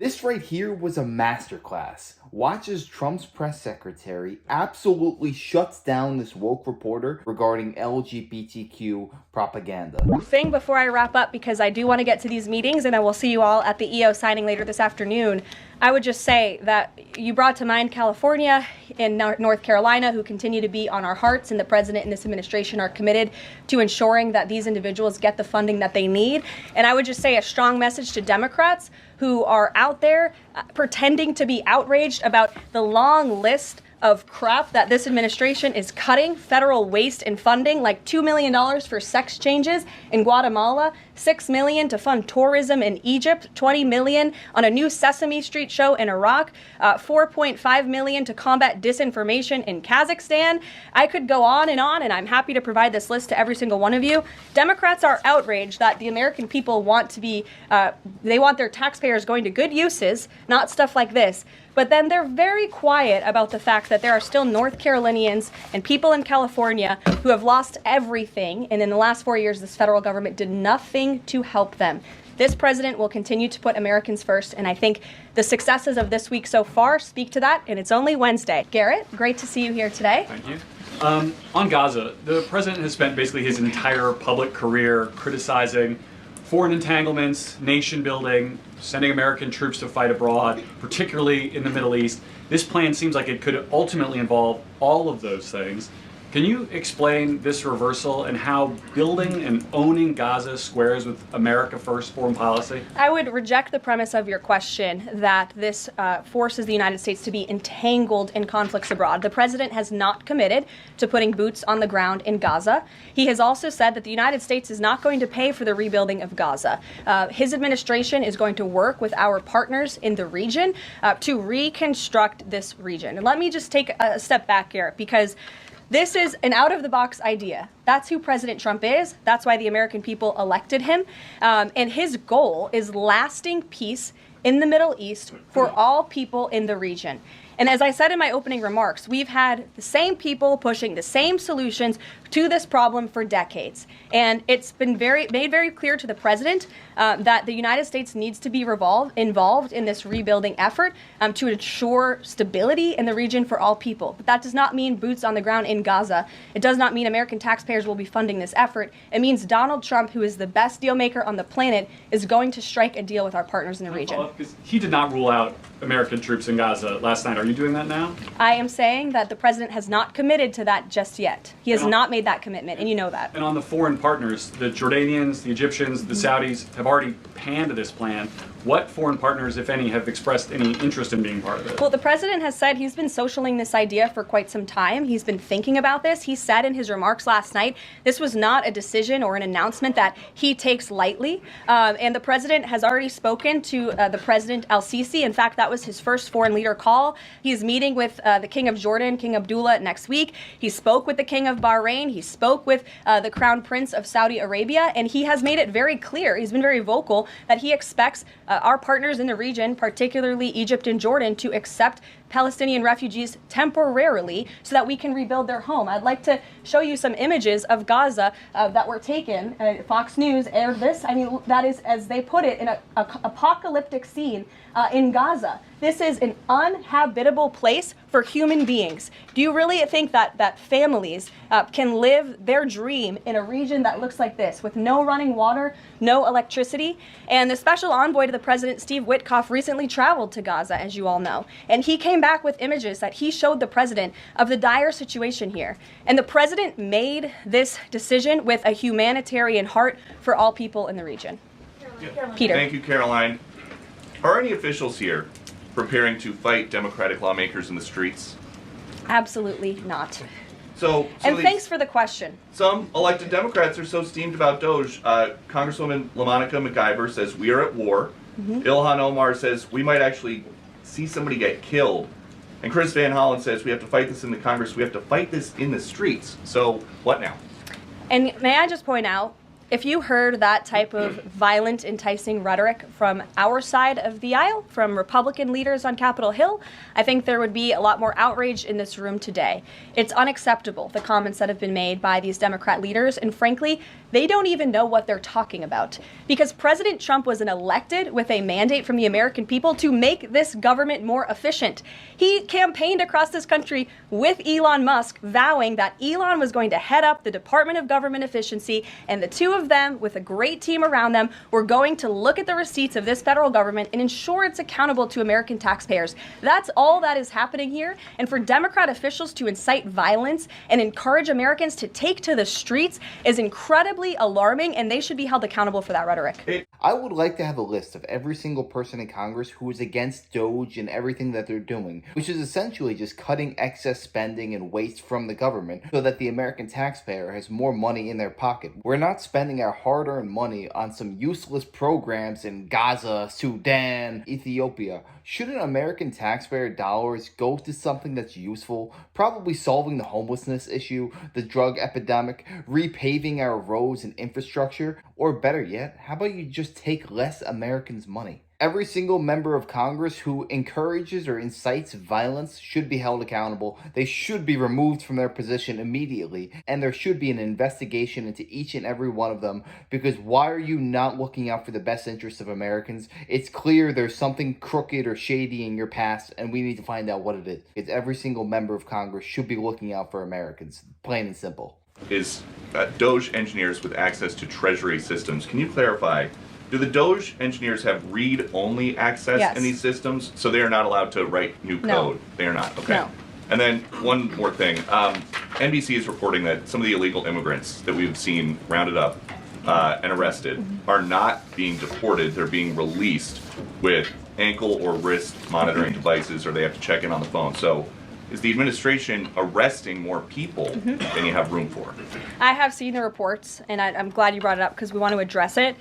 This right here was a masterclass. Watch as Trump's press secretary absolutely shuts down this woke reporter regarding LGBTQ propaganda. Thing before I wrap up, because I do want to get to these meetings and I will see you all at the EO signing later this afternoon, I would just say that you brought to mind California and North Carolina, who continue to be on our hearts, and the president and this administration are committed to ensuring that these individuals get the funding that they need. And I would just say a strong message to Democrats who are out there pretending to be outraged about the long list of crap that this administration is cutting, federal waste and funding, like $2 million for sex changes in Guatemala, $6 million to fund tourism in Egypt, $20 million on a new Sesame Street show in Iraq, $4.5 million to combat disinformation in Kazakhstan. I could go on, and I'm happy to provide this list to every single one of you. Democrats are outraged that the American people want to be, they want their taxpayers going to good uses, not stuff like this. But then they're very quiet about the fact that there are still North Carolinians and people in California who have lost everything, and in the last 4 years, this federal government did nothing to help them. This president will continue to put Americans first, and I think the successes of this week so far speak to that, and it's only Wednesday. Garrett, great to see you here today. Thank you. On Gaza, the president has spent basically his entire public career criticizing foreign entanglements, nation building, sending American troops to fight abroad, particularly in the Middle East. This plan seems like it could ultimately involve all of those things. Can you explain this reversal and how building and owning Gaza squares with America First foreign policy? I would reject the premise of your question that this forces the United States to be entangled in conflicts abroad. The president has not committed to putting boots on the ground in Gaza. He has also said that the United States is not going to pay for the rebuilding of Gaza. His administration is going to work with our partners in the region to reconstruct this region. And let me just take a step back, Garrett, because this is an out-of-the-box idea. That's who President Trump is. That's why the American people elected him. And his goal is lasting peace in the Middle East for all people in the region. And as I said in my opening remarks, we've had the same people pushing the same solutions to this problem for decades. And it's been made very clear to the president that the United States needs to be involved in this rebuilding effort to ensure stability in the region for all people. But that does not mean boots on the ground in Gaza. It does not mean American taxpayers will be funding this effort. It means Donald Trump, who is the best deal maker on the planet, is going to strike a deal with our partners in the region. He did not rule out American troops in Gaza last night. Are you doing that now? I am saying that the president has not committed to that just yet. He has not made that commitment, and you know that. And on the foreign partners, the Jordanians, the Egyptians, the Saudis have already panned this plan. What foreign partners, if any, have expressed any interest in being part of it? Well, the president has said he's been socialing this idea for quite some time. He's been thinking about this. He said in his remarks last night, this was not a decision or an announcement that he takes lightly. And the president has already spoken to the president al-Sisi. In fact, that was his first foreign leader call. He's meeting with the King of Jordan, King Abdullah, next week. He spoke with the King of Bahrain. He spoke with the Crown Prince of Saudi Arabia. And he has made it very clear, he's been very vocal, that he expects our partners in the region, particularly Egypt and Jordan, to accept Palestinian refugees temporarily so that we can rebuild their home. I'd like to show you some images of Gaza that were taken. Fox News aired this. I mean, that is, as they put it, in an apocalyptic scene in Gaza. This is an uninhabitable place for human beings. Do you really think that families can live their dream in a region that looks like this, with no running water, no electricity? And the special envoy to the president, Steve Witkoff, recently traveled to Gaza, as you all know. And he came back with images that he showed the president of the dire situation here. And the president made this decision with a humanitarian heart for all people in the region. Peter. Thank you, Caroline. Are any officials here preparing to fight Democratic lawmakers in the streets? Absolutely not. So thanks for the question. Some elected Democrats are so steamed about Doge. Congresswoman LaMonica McIver says we are at war. Ilhan Omar says we might actually see somebody get killed. And Chris Van Hollen says we have to fight this in the Congress. We have to fight this in the streets. So what now? And may I just point out, if you heard that type of violent, enticing rhetoric from our side of the aisle, from Republican leaders on Capitol Hill, I think there would be a lot more outrage in this room today. It's unacceptable, the comments that have been made by these Democrat leaders, and frankly, they don't even know what they're talking about. Because President Trump was elected with a mandate from the American people to make this government more efficient. He campaigned across this country with Elon Musk, vowing that Elon was going to head up the Department of Government Efficiency, and the two of them, with a great team around them, were going to look at the receipts of this federal government and ensure it's accountable to American taxpayers. That's all that is happening here. And for Democrat officials to incite violence and encourage Americans to take to the streets is incredibly alarming, and they should be held accountable for that rhetoric. I would like to have a list of every single person in Congress who is against Doge and everything that they're doing, which is essentially just cutting excess spending and waste from the government so that the American taxpayer has more money in their pocket. We're not spending our hard-earned money on some useless programs in Gaza, Sudan, Ethiopia. Shouldn't American taxpayer dollars go to something that's useful, probably solving the homelessness issue, the drug epidemic, repaving our roads and infrastructure, or better yet, how about you just take less Americans' money? Every single member of Congress who encourages or incites violence should be held accountable. They should be removed from their position immediately, and there should be an investigation into each and every one of them, because why are you not looking out for the best interests of Americans? It's clear there's something crooked or shady in your past, and we need to find out what it is. It's every single member of Congress should be looking out for Americans, plain and simple. Is Doge engineers with access to Treasury systems. Can you clarify? Do the Doge engineers have read-only access in these systems? So they are not allowed to write new code? No. They are not? Okay. No. And then one more thing. NBC is reporting that some of the illegal immigrants that we've seen rounded up and arrested are not being deported. They're being released with ankle or wrist monitoring devices, or they have to check in on the phone. So is the administration arresting more people than you have room for? I have seen the reports, and I'm glad you brought it up because we want to address it.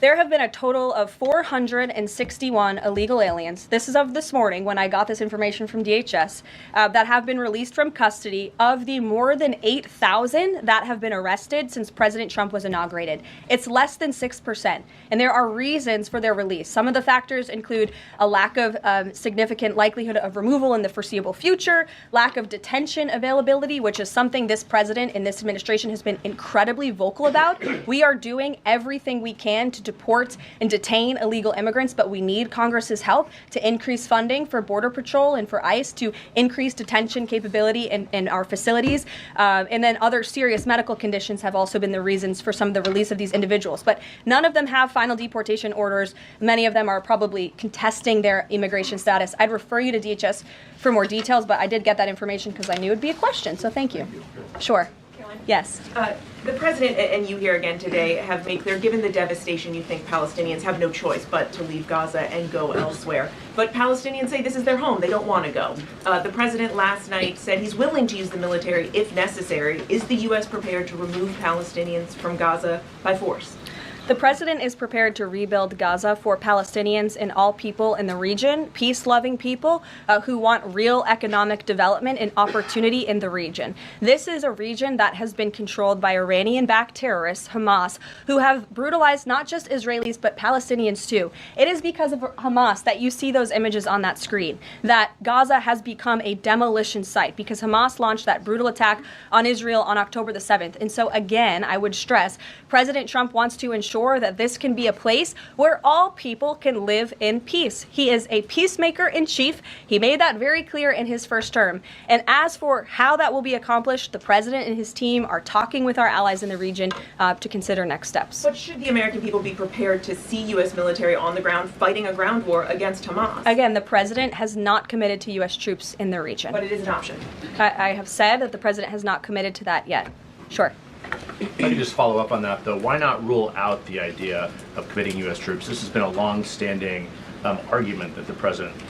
There have been a total of 461 illegal aliens. This is of this morning when I got this information from DHS that have been released from custody of the more than 8,000 that have been arrested since President Trump was inaugurated. It's less than 6%, and there are reasons for their release. Some of the factors include a lack of significant likelihood of removal in the foreseeable future, lack of detention availability, which is something this president and this administration has been incredibly vocal about. We are doing everything we can to deport and detain illegal immigrants, but we need Congress's help to increase funding for Border Patrol and for ICE to increase detention capability in our facilities. And then other serious medical conditions have also been the reasons for some of the release of these individuals. But none of them have final deportation orders. Many of them are probably contesting their immigration status. I'd refer you to DHS for more details, but I did get that information because I knew it'd be a question, so thank you. Sure. Yes. The president and you here again today have made clear, given the devastation, you think Palestinians have no choice but to leave Gaza and go elsewhere. But Palestinians say this is their home. They don't want to go. The president last night said he's willing to use the military if necessary. Is the U.S. prepared to remove Palestinians from Gaza by force? The president is prepared to rebuild Gaza for Palestinians and all people in the region, peace-loving people who want real economic development and opportunity in the region. This is a region that has been controlled by Iranian-backed terrorists, Hamas, who have brutalized not just Israelis but Palestinians too. It is because of Hamas that you see those images on that screen, that Gaza has become a demolition site because Hamas launched that brutal attack on Israel on October the 7th. And so again, I would stress, President Trump wants to ensure that this can be a place where all people can live in peace. He is a peacemaker in chief. He made that very clear in his first term. And as for how that will be accomplished, the president and his team are talking with our allies in the region to consider next steps. But should the American people be prepared to see U.S. military on the ground fighting a ground war against Hamas? Again, the president has not committed to U.S. troops in the region. But it is an option. I have said that the president has not committed to that yet. Sure. If I could just follow up on that, though, why not rule out the idea of committing U.S. troops? This has been a long-standing argument that the president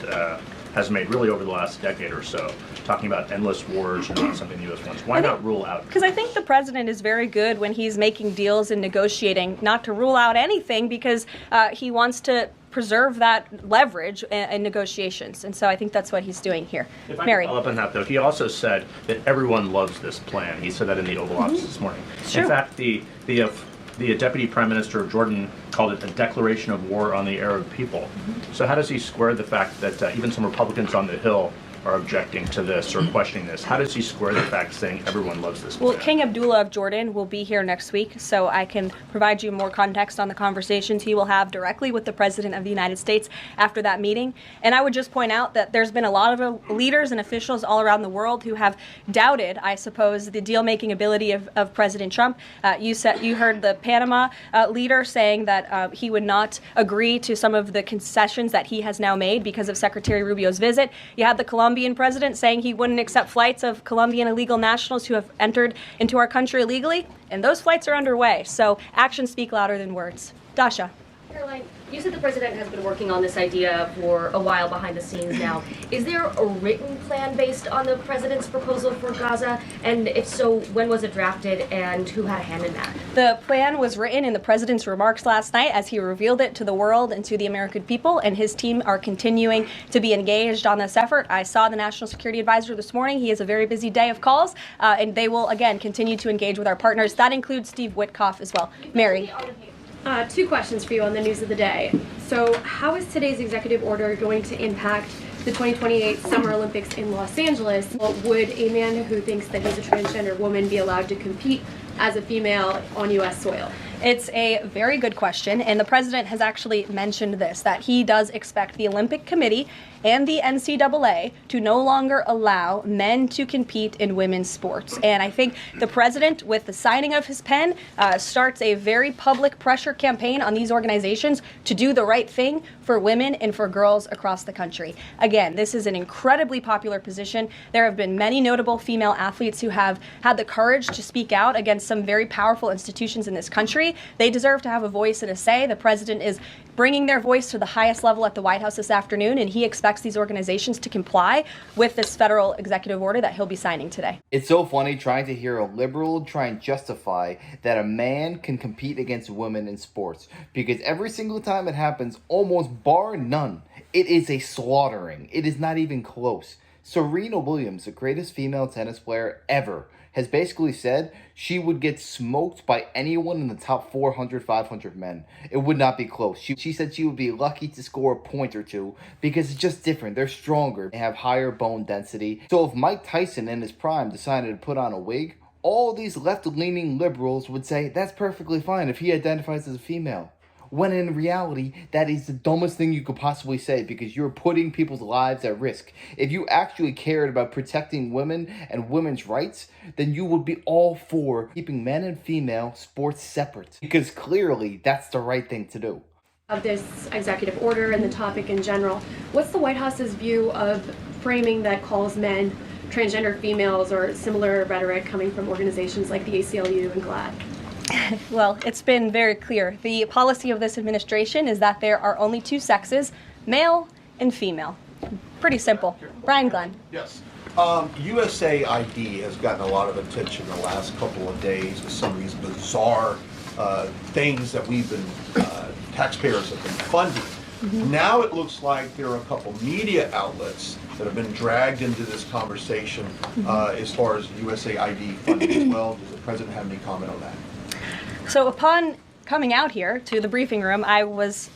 has made really over the last decade or so, talking about endless wars and not something the U.S. wants. Why not rule out? Because I think the president is very good when he's making deals and negotiating not to rule out anything because he wants to preserve that leverage in negotiations. And so I think that's what he's doing here. If I Mary. can follow up on that, though, he also said that everyone loves this plan. He said that in the Oval Office this morning. It's true. In fact, the Deputy Prime Minister of Jordan called it a declaration of war on the Arab people. So how does he square the fact that even some Republicans on the Hill are objecting to this or questioning this. How does he square the fact saying everyone loves this plan? Well, King Abdullah of Jordan will be here next week, so I can provide you more context on the conversations he will have directly with the President of the United States after that meeting. And I would just point out that there's been a lot of leaders and officials all around the world who have doubted, I suppose, the deal-making ability of President Trump. You heard the Panama leader saying that he would not agree to some of the concessions that he has now made because of Secretary Rubio's visit. You had the Colombian president saying he wouldn't accept flights of Colombian illegal nationals who have entered into our country illegally, and those flights are underway. So actions speak louder than words. Dasha. Caroline, you said the president has been working on this idea for a while behind the scenes now. Is there a written plan based on the president's proposal for Gaza? And if so, when was it drafted and who had a hand in that? The plan was written in the president's remarks last night as he revealed it to the world and to the American people, and his team are continuing to be engaged on this effort. I saw the National Security Advisor this morning. He has a very busy day of calls, and they will, again, continue to engage with our partners. That includes Steve Witkoff as well. Mary. Two questions for you on the news of the day. So how is today's executive order going to impact the 2028 Summer Olympics in Los Angeles? Would a man who thinks that he's a transgender woman be allowed to compete as a female on U.S. soil? It's a very good question, and the president has actually mentioned this, that he does expect the Olympic Committee and the NCAA to no longer allow men to compete in women's sports. And I think the president, with the signing of his pen, starts a very public pressure campaign on these organizations to do the right thing for women and for girls across the country. Again, this is an incredibly popular position. There have been many notable female athletes who have had the courage to speak out against some very powerful institutions in this country. They deserve to have a voice and a say. The president is bringing their voice to the highest level at the White House this afternoon, and he expects these organizations to comply with this federal executive order that he'll be signing today. It's so funny trying to hear a liberal try and justify that a man can compete against women in sports, because every single time it happens, almost bar none, it is a slaughtering. It is not even close. Serena Williams, the greatest female tennis player ever, has basically said she would get smoked by anyone in the top 400, 500 men. It would not be close. She said she would be lucky to score a point or two because it's just different. They're stronger. They have higher bone density. So if Mike Tyson in his prime decided to put on a wig, all these left-leaning liberals would say that's perfectly fine if he identifies as a female. When in reality, that is the dumbest thing you could possibly say, because you're putting people's lives at risk. If you actually cared about protecting women and women's rights, then you would be all for keeping men and female sports separate, because clearly that's the right thing to do. Of this executive order and the topic in general, what's the White House's view of framing that calls men transgender females, or similar rhetoric coming from organizations like the ACLU and GLAAD? Well, it's been very clear. The policy of this administration is that there are only two sexes, male and female. Pretty simple. Brian Glenn. Yes. USAID has gotten a lot of attention the last couple of days with some of these bizarre things that we've been, taxpayers have been funding. Mm-hmm. Now it looks like there are a couple media outlets that have been dragged into this conversation as far as USAID funding as well. Does the president have any comment on that? So upon coming out here to the briefing room, I was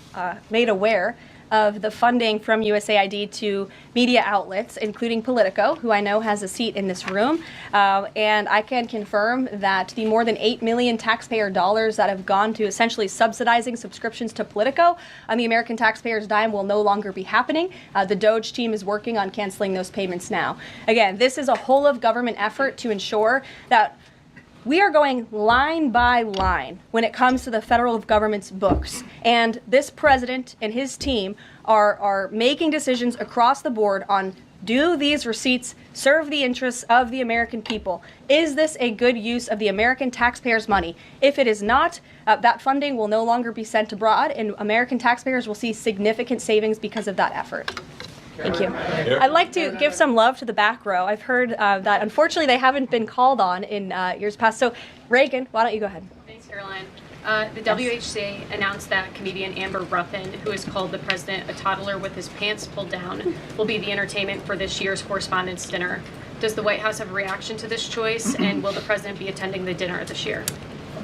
made aware of the funding from USAID to media outlets, including Politico, who I know has a seat in this room. And I can confirm that the more than $8 million taxpayer dollars that have gone to essentially subsidizing subscriptions to Politico on the American taxpayers' dime will no longer be happening. The DOJ team is working on canceling those payments now. Again, this is a whole of government effort to ensure that we are going line by line when it comes to the federal government's books. And this president and his team are making decisions across the board on, do these receipts serve the interests of the American people? Is this a good use of the American taxpayers' money? If it is not, that funding will no longer be sent abroad, and American taxpayers will see significant savings because of that effort. Thank you. I'd like to give some love to the back row. I've heard that unfortunately they haven't been called on in years past. So Reagan, why don't you go ahead? Thanks, Caroline. The WHC announced that comedian Amber Ruffin, who has called the president a toddler with his pants pulled down, will be the entertainment for this year's Correspondents' dinner. Does the White House have a reaction to this choice, and will the president be attending the dinner this year?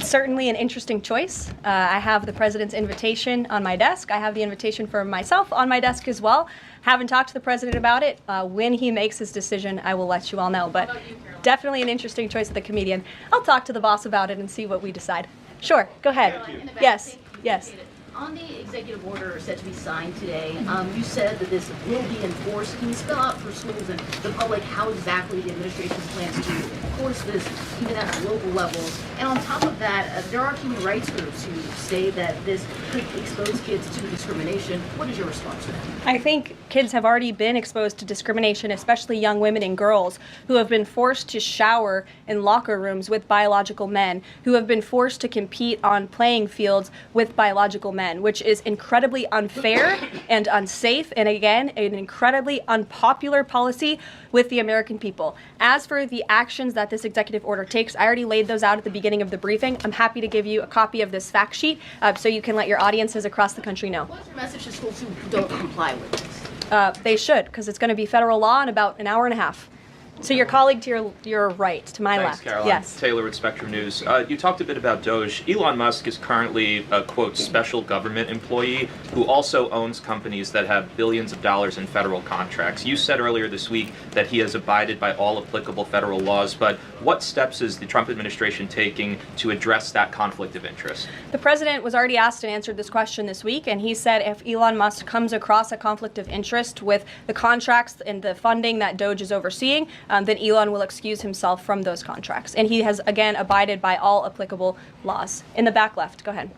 Certainly an interesting choice. I have the president's invitation on my desk. I have the invitation for myself on my desk as well. Haven't talked to the president about it. When he makes his decision, I will let you all know. But definitely an interesting choice of the comedian. I'll talk to the boss about it and see what we decide. Sure, go ahead. Yes, yes. On the executive order set to be signed today, you said that this will be enforced. Can you spell out for schools and the public how exactly the administration plans to enforce this, even at the local levels? And on top of that, there are human rights groups who say that this could expose kids to discrimination. What is your response to that? I think kids have already been exposed to discrimination, especially young women and girls who have been forced to shower in locker rooms with biological men, who have been forced to compete on playing fields with biological men, which is incredibly unfair and unsafe, and again, an incredibly unpopular policy with the American people. As for the actions that this executive order takes, I already laid those out at the beginning of the briefing. I'm happy to give you a copy of this fact sheet so you can let your audiences across the country know. What's your message to schools who don't comply with this? They should, because it's going to be federal law in about an hour and a half. So your colleague to your right, to my Thanks, left. Caroline. Yes. Taylor with Spectrum News. You talked a bit about Doge. Elon Musk is currently a, quote, special government employee who also owns companies that have billions of dollars in federal contracts. You said earlier this week that he has abided by all applicable federal laws, but what steps is the Trump administration taking to address that conflict of interest? The president was already asked and answered this question this week, and he said if Elon Musk comes across a conflict of interest with the contracts and the funding that Doge is overseeing, then Elon will excuse himself from those contracts. And he has, again, abided by all applicable laws. In the back left, go ahead.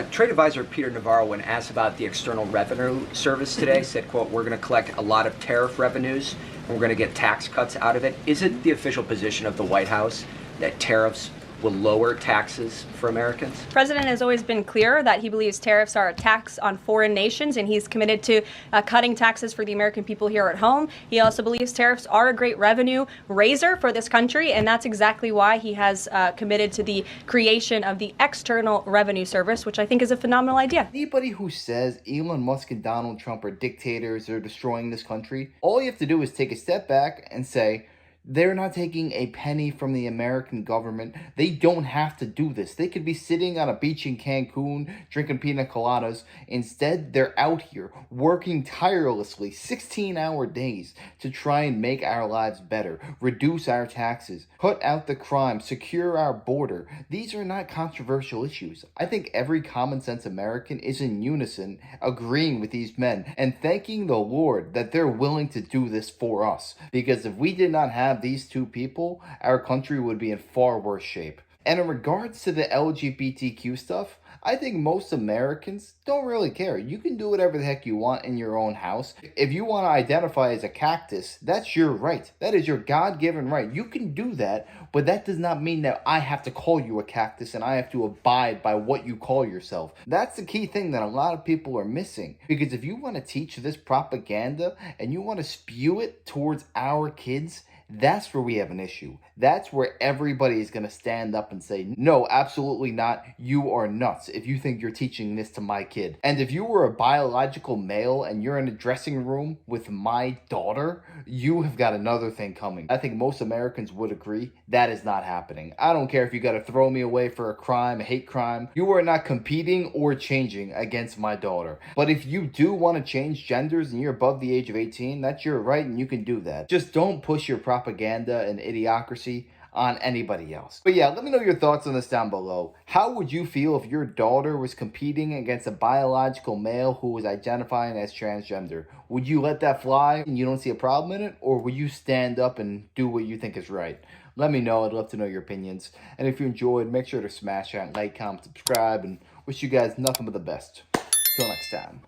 Trade advisor Peter Navarro, when asked about the External Revenue Service today, said, quote, we're going to collect a lot of tariff revenues and we're going to get tax cuts out of it. Is it the official position of the White House that tariffs will lower taxes for Americans? The president has always been clear that he believes tariffs are a tax on foreign nations, and he's committed to cutting taxes for the American people here at home. He also believes tariffs are a great revenue raiser for this country, and that's exactly why he has committed to the creation of the External Revenue Service, which I think is a phenomenal idea. Anybody who says Elon Musk and Donald Trump are dictators or destroying this country, all you have to do is take a step back and say, they're not taking a penny from the American government. They don't have to do this. They could be sitting on a beach in Cancun drinking pina coladas. Instead, they're out here working tirelessly 16-hour days to try and make our lives better, reduce our taxes, cut out the crime, secure our border. These are not controversial issues. I think every common sense American is in unison agreeing with these men and thanking the Lord that they're willing to do this for us. Because if we did not have these two people, our country would be in far worse shape. And in regards to the LGBTQ stuff, I think most Americans don't really care. You can do whatever the heck you want in your own house. If you want to identify as a cactus, that's your right. That is your God-given right. You can do that, but that does not mean that I have to call you a cactus and I have to abide by what you call yourself. That's the key thing that a lot of people are missing. Because if you want to teach this propaganda and you want to spew it towards our kids, that's where we have an issue. That's where everybody is going to stand up and say, no, absolutely not. You are nuts if you think you're teaching this to my kid. And if you were a biological male and you're in a dressing room with my daughter, you have got another thing coming. I think most Americans would agree that is not happening. I don't care if you got to throw me away for a crime, a hate crime. You are not competing or changing against my daughter. But if you do want to change genders and you're above the age of 18, that's your right and you can do that. Just don't push your propaganda and idiocracy on anybody else. But yeah, let me know your thoughts on this down below. How would you feel if your daughter was competing against a biological male who was identifying as transgender? Would you let that fly and you don't see a problem in it? Or would you stand up and do what you think is right? Let me know. I'd love to know your opinions. And if you enjoyed, make sure to smash that like, comment, subscribe, and wish you guys nothing but the best. Till next time.